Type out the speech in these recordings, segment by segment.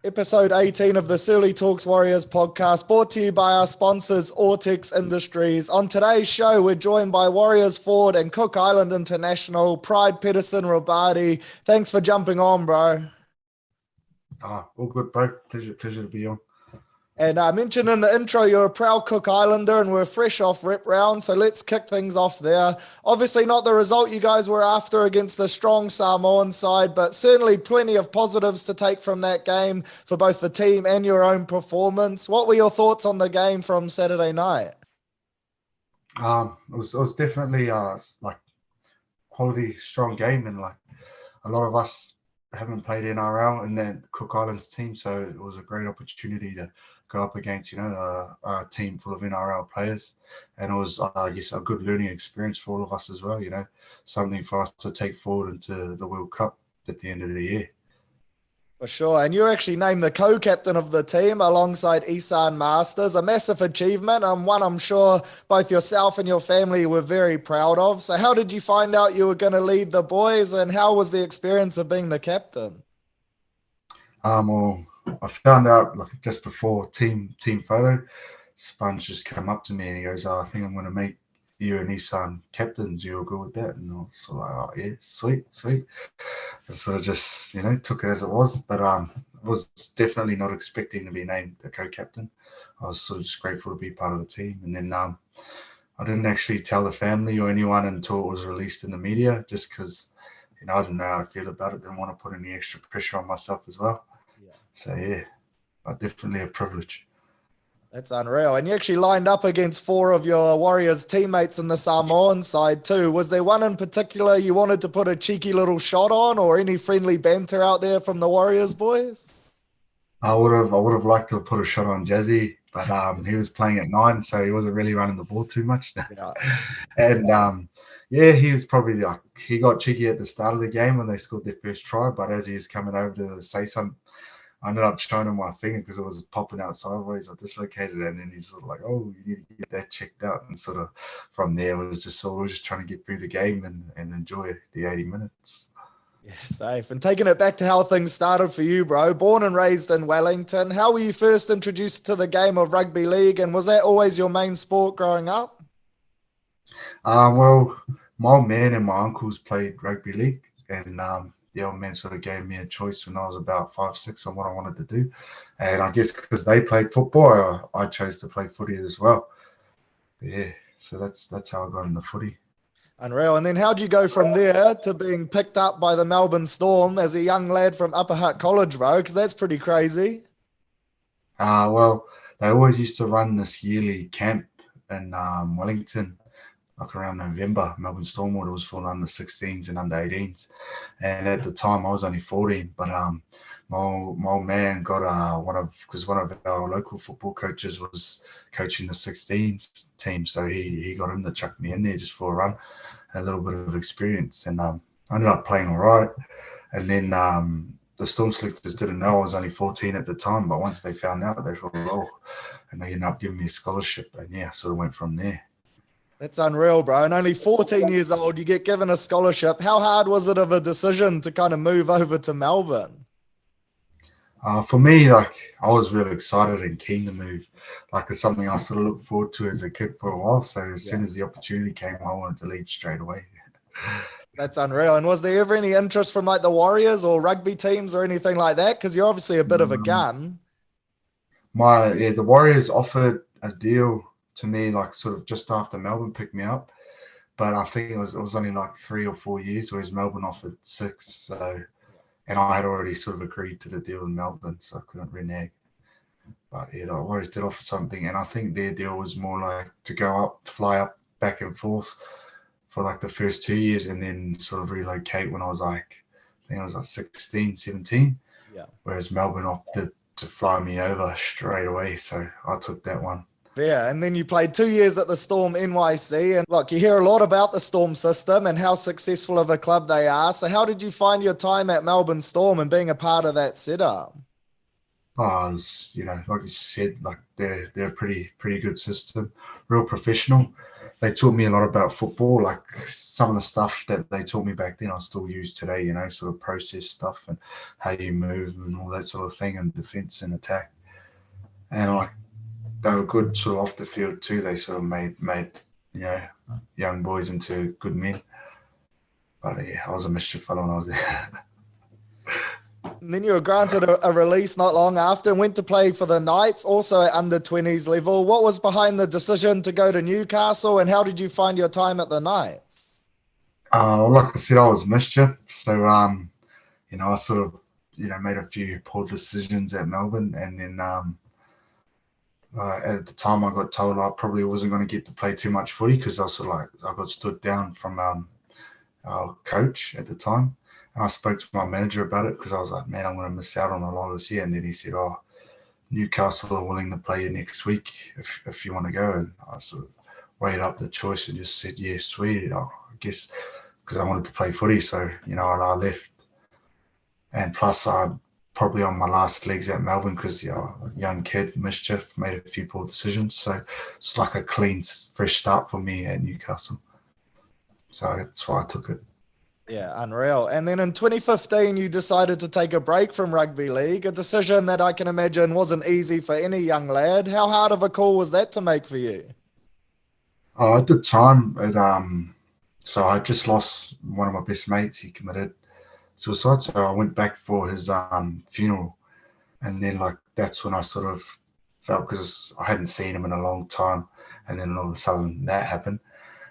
Episode 18 of the Searley Talks Warriors podcast, brought to you by our sponsors, Ortex Industries. On today's show, we're joined by Warriors forward and Cook Island international, Pride Petterson-Robati. Thanks for jumping on, bro. All good, bro. Pleasure to be on. And I mentioned in the intro, you're a proud Cook Islander and we're fresh off rep round, so let's kick things off there. Obviously not the result you guys were after against a strong Samoan side, but certainly plenty of positives to take from that game for both the team and your own performance. What were your thoughts on the game from Saturday night? It was definitely like quality, strong game, and like a lot of us haven't played NRL in that Cook Islands team, so it was a great opportunity to go up against, a team full of NRL players. And it was, I guess, a good learning experience for all of us as well, something for us to take forward into the World Cup at the end of the year. For sure. And you're actually named the co-captain of the team alongside Isan Masters, a massive achievement and one I'm sure both yourself and your family were very proud of. So how did you find out you were going to lead the boys, and how was the experience of being the captain? Well, I found out like just before team photo. Sponge just came up to me and he goes, I think I'm going to make you and Isan captains. You're good with that? And I was like, oh yeah, sweet. I sort of just, took it as it was, but was definitely not expecting to be named the co-captain. I was sort of just grateful to be part of the team. And then I didn't actually tell the family or anyone until it was released in the media, just because, I didn't know how I feel about it. Didn't want to put any extra pressure on myself as well. Yeah. So yeah, but definitely a privilege. That's unreal. And you actually lined up against four of your Warriors teammates in the Samoan side too. Was there one in particular you wanted to put a cheeky little shot on, or any friendly banter out there from the Warriors boys? I would have liked to have put a shot on Jazzy, but he was playing at 9, so he wasn't really running the ball too much. Yeah. And he was probably like, he got cheeky at the start of the game when they scored their first try, but as he was coming over to say something, I ended up showing him my finger because it was popping out sideways. I dislocated it, and then he's sort of like, oh, you need to get that checked out. And sort of from there, we were just trying to get through the game and enjoy the 80 minutes. Yeah, safe. And taking it back to how things started for you, bro. Born and raised in Wellington, how were you first introduced to the game of rugby league, and was that always your main sport growing up? Well, my old man and my uncles played rugby league, and the old man sort of gave me a choice when I was about 5, 6 on what I wanted to do. And I guess because they played football, I chose to play footy as well. Yeah, so that's how I got into footy. Unreal. And then how'd you go from there to being picked up by the Melbourne Storm as a young lad from Upper Hutt College, bro? Because that's pretty crazy. Well, they always used to run this yearly camp in Wellington, like around November. Melbourne Stormwater was for under 16s and under 18s, and at the time I was only 14. But my old man got one of our local football coaches was coaching the 16s team, so he got him to chuck me in there just for a run, a little bit of experience, and I ended up playing all right. And then the Storm selectors didn't know I was only 14 at the time, but once they found out, they thought, oh, and they ended up giving me a scholarship, and yeah, sort of went from there. That's unreal, bro. And only 14 years old, you get given a scholarship. How hard was it of a decision to kind of move over to Melbourne? For me, like, I was really excited and keen to move. Like, it's something I sort of looked forward to as a kid for a while. So as soon as the opportunity came, I wanted to leave straight away. That's unreal. And was there ever any interest from like the Warriors or rugby teams or anything like that? Because you're obviously a bit of a gun. The Warriors offered a deal to me, like sort of just after Melbourne picked me up, but I think it was only like 3 or 4 years, whereas Melbourne offered 6. So, and I had already sort of agreed to the deal in Melbourne, so I couldn't renege. But yeah, the Warriors did offer something, and I think their deal was more like to go up, fly up, back and forth for like the first 2 years, and then sort of relocate when I was like, I think I was like 16, 17. Yeah. Whereas Melbourne opted to fly me over straight away, so I took that one. Yeah, and then you played 2 years at the Storm NYC. And look, you hear a lot about the Storm system and how successful of a club they are. So how did you find your time at Melbourne Storm and being a part of that setup? Like you said, like they're a pretty good system, real professional. they taught me a lot about football. Like some of the stuff that they taught me back then, I still use today. Sort of process stuff and how you move and all that sort of thing, and defense and attack. And like they were good sort of off the field too. They sort of made young boys into good men. But yeah, I was a mischief fellow when I was there. And then you were granted a release not long after and went to play for the Knights, also at under-20s level. What was behind the decision to go to Newcastle, and how did you find your time at the Knights? Like I said, I was mischief. So, I sort of, made a few poor decisions at Melbourne. And then at the time I got told I probably wasn't going to get to play too much footy because I was sort of like, I got stood down from our coach at the time. And I spoke to my manager about it because I was like, man, I'm going to miss out on a lot this year. And then he said, Newcastle are willing to play you next week if you want to go. And I sort of weighed up the choice and just said, yeah, sweet. I guess because I wanted to play footy. So, I left. And plus, I'm probably on my last legs at Melbourne because, young kid, mischief, made a few poor decisions. So it's like a clean, fresh start for me at Newcastle. So that's why I took it. Yeah, unreal. And then in 2015, you decided to take a break from rugby league, a decision that I can imagine wasn't easy for any young lad. How hard of a call was that to make for you? At the time, so I just lost one of my best mates. He committed suicide, so I went back for his funeral, and then that's when I sort of felt, because I hadn't seen him in a long time, and then all of a sudden that happened.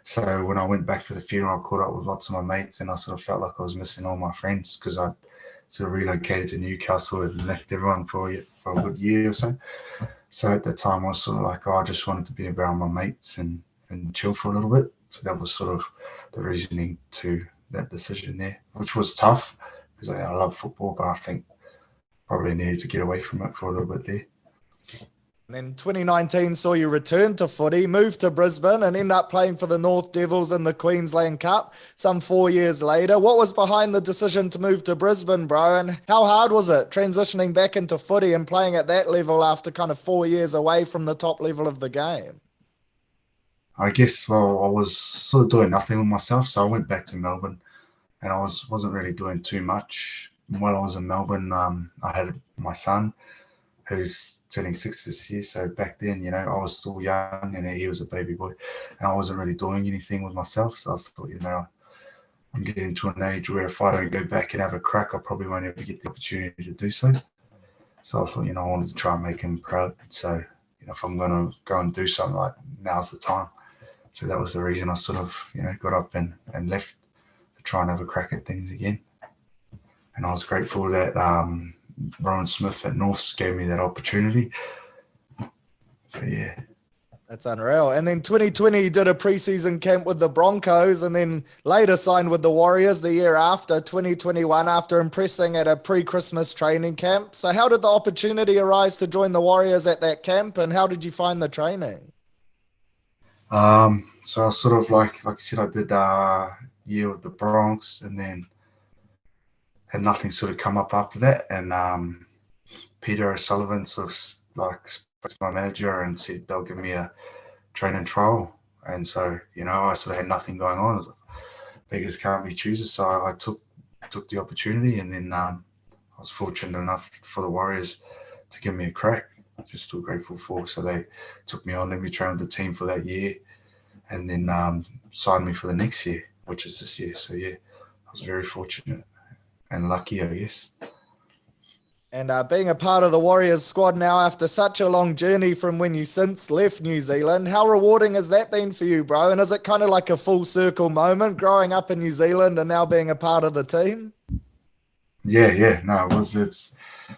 So when I went back for the funeral, I caught up with lots of my mates, and I sort of felt like I was missing all my friends because I sort of relocated to Newcastle and left everyone for a good year or so. So at the time, I was sort of like, I just wanted to be around my mates and chill for a little bit. So that was sort of the reasoning to that decision there, which was tough because I love football, but I think probably needed to get away from it for a little bit there. And then 2019 saw you return to footy, move to Brisbane and end up playing for the North Devils in the Queensland Cup some 4 years later. What was behind the decision to move to Brisbane, bro? And how hard was it transitioning back into footy and playing at that level after kind of 4 years away from the top level of the game? I guess, I was sort of doing nothing with myself. So I went back to Melbourne and I wasn't really doing too much. While I was in Melbourne, I had my son who's turning 6 this year. So back then, I was still young and he was a baby boy and I wasn't really doing anything with myself. So I thought, I'm getting to an age where if I don't go back and have a crack, I probably won't ever get the opportunity to do so. So I thought, I wanted to try and make him proud. So, if I'm going to go and do something, like now's the time. So that was the reason I sort of, got up and left to try and have a crack at things again. And I was grateful that Rowan Smith at Norths gave me that opportunity. So, yeah. That's unreal. And then 2020, you did a preseason camp with the Broncos and then later signed with the Warriors the year after, 2021, after impressing at a pre-Christmas training camp. So how did the opportunity arise to join the Warriors at that camp and how did you find the training? So I was sort of like I said, I did a year with the Bronx and then had nothing sort of come up after that. And Peter O'Sullivan sort of spoke to my manager and said they'll give me a training trial. And so, I sort of had nothing going on. It was like, beggars can't be choosers. So I took the opportunity and then I was fortunate enough for the Warriors to give me a crack. Just still grateful for. So they took me on, let me train with the team for that year and then signed me for the next year, which is this year. So yeah, I was very fortunate and lucky, I guess. And being a part of the Warriors squad now after such a long journey from when you since left New Zealand, how rewarding has that been for you, bro? And is it kind of like a full circle moment growing up in New Zealand and now being a part of the team? Yeah. No, it was.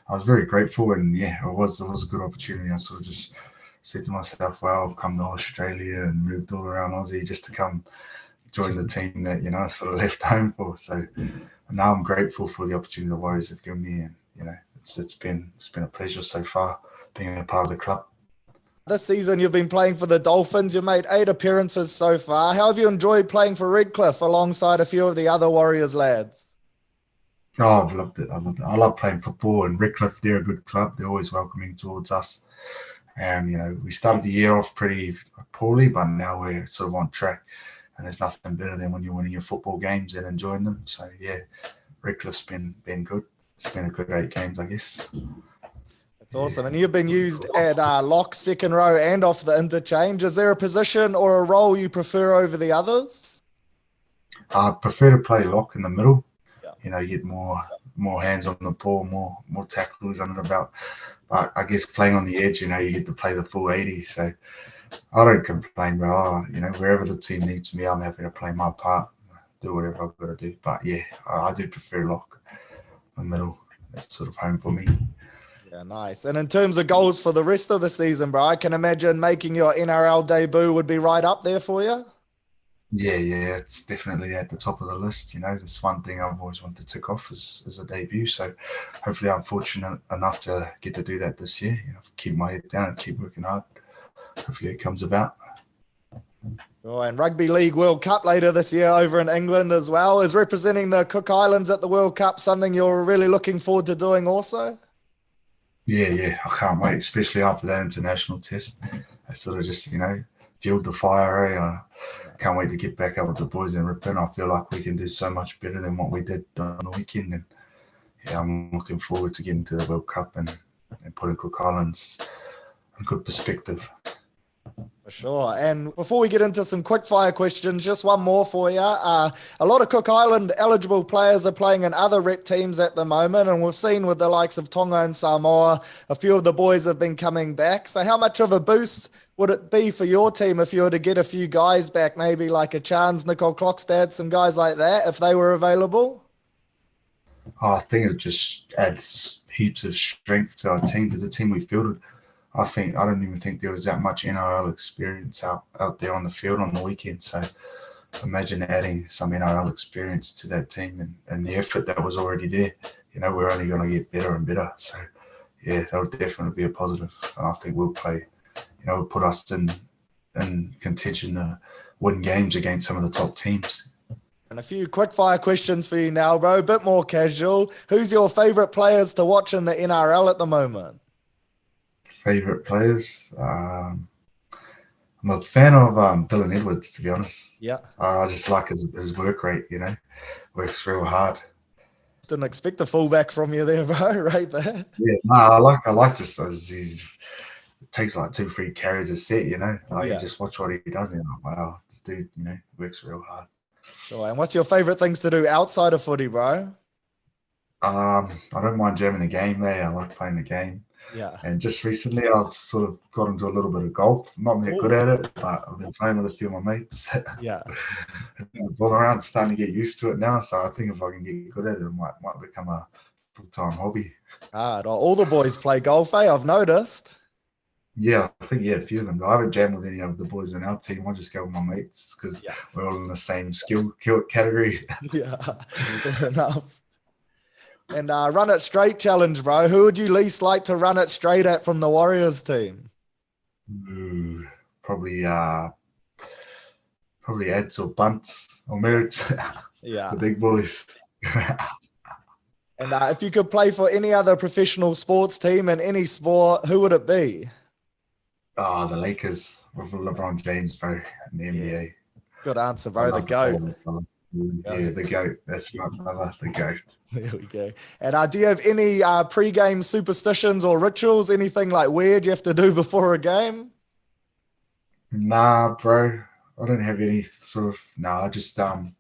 I was very grateful, and yeah, it was a good opportunity. I sort of just said to myself, well, I've come to Australia and moved all around Aussie just to come join the team that, I sort of left home for. So now I'm grateful for the opportunity the Warriors have given me, and, it's been a pleasure so far being a part of the club. This season you've been playing for the Dolphins. You've made 8 appearances so far. How have you enjoyed playing for Redcliffe alongside a few of the other Warriors lads? Oh, I've loved it. I love playing football, and Redcliffe, they're a good club. They're always welcoming towards us. We started the year off pretty poorly, but now we're sort of on track. And there's nothing better than when you're winning your football games and enjoying them. So yeah, Redcliffe's been good. It's been a good 8 games, I guess. That's awesome. And you've been used at lock, second row, and off the interchange. Is there a position or a role you prefer over the others? I prefer to play lock in the middle. Yeah. You get more hands on the ball, more tackles under the belt. But I guess playing on the edge, you get to play the full 80. So I don't complain, bro. Wherever the team needs me, I'm happy to play my part, do whatever I've got to do. But yeah, I do prefer lock, the middle. That's sort of home for me. Yeah, nice. And in terms of goals for the rest of the season, bro, I can imagine making your NRL debut would be right up there for you. Yeah, it's definitely at the top of the list. That's one thing I've always wanted to tick off as a debut. So hopefully I'm fortunate enough to get to do that this year. Keep my head down and keep working hard. Hopefully it comes about. Oh, and Rugby League World Cup later this year over in England as well. Is representing the Cook Islands at the World Cup something you're really looking forward to doing also? Yeah, I can't wait, especially after that international test. I sort of just, fueled the fire. I can't wait to get back out with the boys and rip in. I feel like we can do so much better than what we did on the weekend. And yeah, I'm looking forward to getting to the World Cup and putting Cook Islands in good perspective. For sure. And before we get into some quick fire questions, just one more for you. A lot of Cook Island eligible players are playing in other rep teams at the moment, and we've seen with the likes of Tonga and Samoa, a few of the boys have been coming back. So how much of a boost would it be for your team if you were to get a few guys back, maybe like a Chance, Nicole Clockstad, some guys like that, if they were available? I think it just adds heaps of strength to our team, because the team we fielded, I don't even think there was that much NRL experience out there on the field on the weekend. So imagine adding some NRL experience to that team and the effort that was already there. We're only going to get better and better. So yeah, that would definitely be a positive. And I think we'll play, will put us in contention to win games against some of the top teams. And a few quick fire questions for you now, bro. A bit more casual. Who's your favourite players to watch in the NRL at the moment? Favorite players? I'm a fan of Dylan Edwards, to be honest. Yeah. I just like his work rate, works real hard. Didn't expect a fullback from you there, bro, right there. Yeah, no, I like just as it takes like 2-3 carries a set, You just watch what he does and you're like, wow, this dude, works real hard. Sure. And what's your favourite things to do outside of footy, bro? I don't mind jamming the game there. I like playing the game. Yeah. And just recently, I've sort of got into a little bit of golf. I'm not that good at it, but I've been playing with a few of my mates. Yeah. Ball around, starting to get used to it now. So I think if I can get good at it, it might become a full-time hobby. All the boys play golf, eh? I've noticed. Yeah, I think, a few of them. I haven't jammed with any of the boys in our team. I just go with my mates because we're all in the same skill category. Yeah, fair enough. And run it straight challenge, bro. Who would you least like to run it straight at from the Warriors team? Probably Ads or Bunts or Merritt. Yeah. The big boys. And if you could play for any other professional sports team in any sport, who would it be? Oh, the Lakers with LeBron James, bro, in the NBA. Good answer, bro. The GOAT. Yeah, the GOAT. That's right, brother. The GOAT. There we go. And do you have any pre-game superstitions or rituals? Anything like weird you have to do before a game? Nah, bro. I don't have any sort of. I just I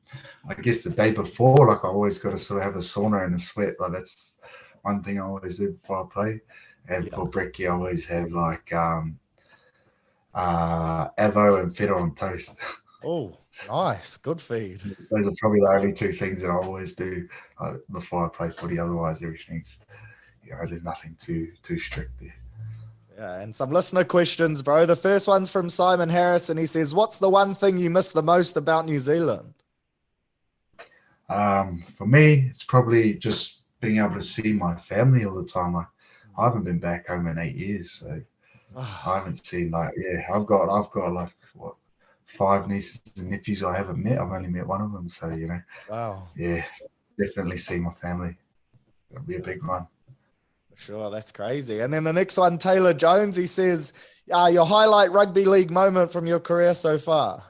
guess the day before, like I always got to sort of have a sauna and a sweat. Like that's one thing I always do before I play. And for brekkie, I always have like avo and feta on toast. Oh, nice. Good feed. Those are probably the only 2 things that I always do before I play footy. Otherwise, everything's, there's nothing too strict there. Yeah, and some listener questions, bro. The first one's from Simon Harris, and he says, what's the one thing you miss the most about New Zealand? For me, it's probably just being able to see my family all the time. Like, I haven't been back home in 8 years, so I haven't seen I've got like 5 nieces and nephews I haven't met. I've only met one of them, so Wow. Yeah, definitely see my family. That'll be a big one. Sure, that's crazy. And then the next one, Taylor Jones, he says, your highlight rugby league moment from your career so far.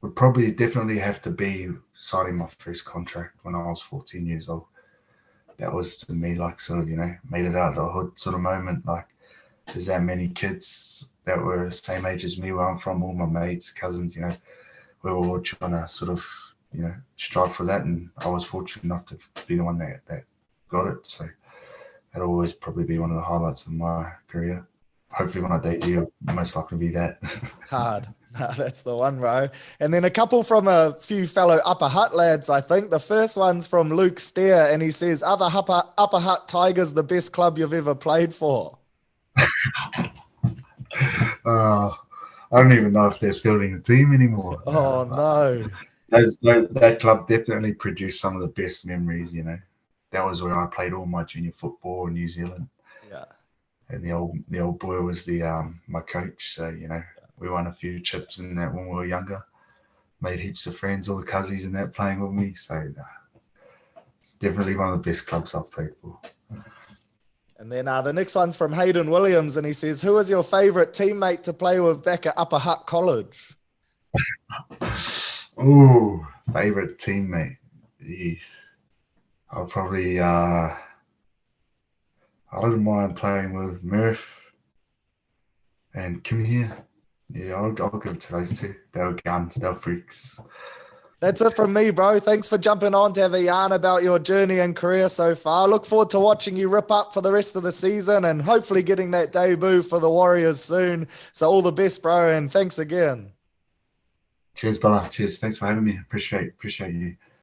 Would probably definitely have to be signing my first contract when I was 14 years old. That was to me like sort of, made it out of the hood sort of moment. Like there's that many kids that were the same age as me where I'm from, all my mates, cousins, we were all trying to sort of, strive for that. And I was fortunate enough to be the one that got it. So that'll always probably be one of the highlights of my career. Hopefully when I debut, it'll most likely be that. Hard. No, that's the one, bro. And then a couple from a few fellow Upper Hutt lads, I think. The first one's from Luke Steer, and he says, "Are the Upper Hutt Tigers the best club you've ever played for?" I don't even know if they're fielding a team anymore. Oh, no. That club definitely produced some of the best memories, That was where I played all my junior football in New Zealand. Yeah. And the old boy was my coach. So, we won a few chips in that when we were younger. Made heaps of friends, all the cousins and that playing with me. So it's definitely one of the best clubs I've played for. And then the next one's from Hayden Williams, and he says, "Who is your favourite teammate to play with back at Upper Hutt College?" Oh, favourite teammate. Jeez. I'll probably I don't mind playing with Murph and Kim here. Yeah, I'll give it to those two. They were guns, they were freaks. That's it from me, bro. Thanks for jumping on to have a yarn about your journey and career so far. Look forward to watching you rip up for the rest of the season and hopefully getting that debut for the Warriors soon. So all the best, bro, and thanks again. Cheers, brother. Cheers. Thanks for having me. Appreciate you.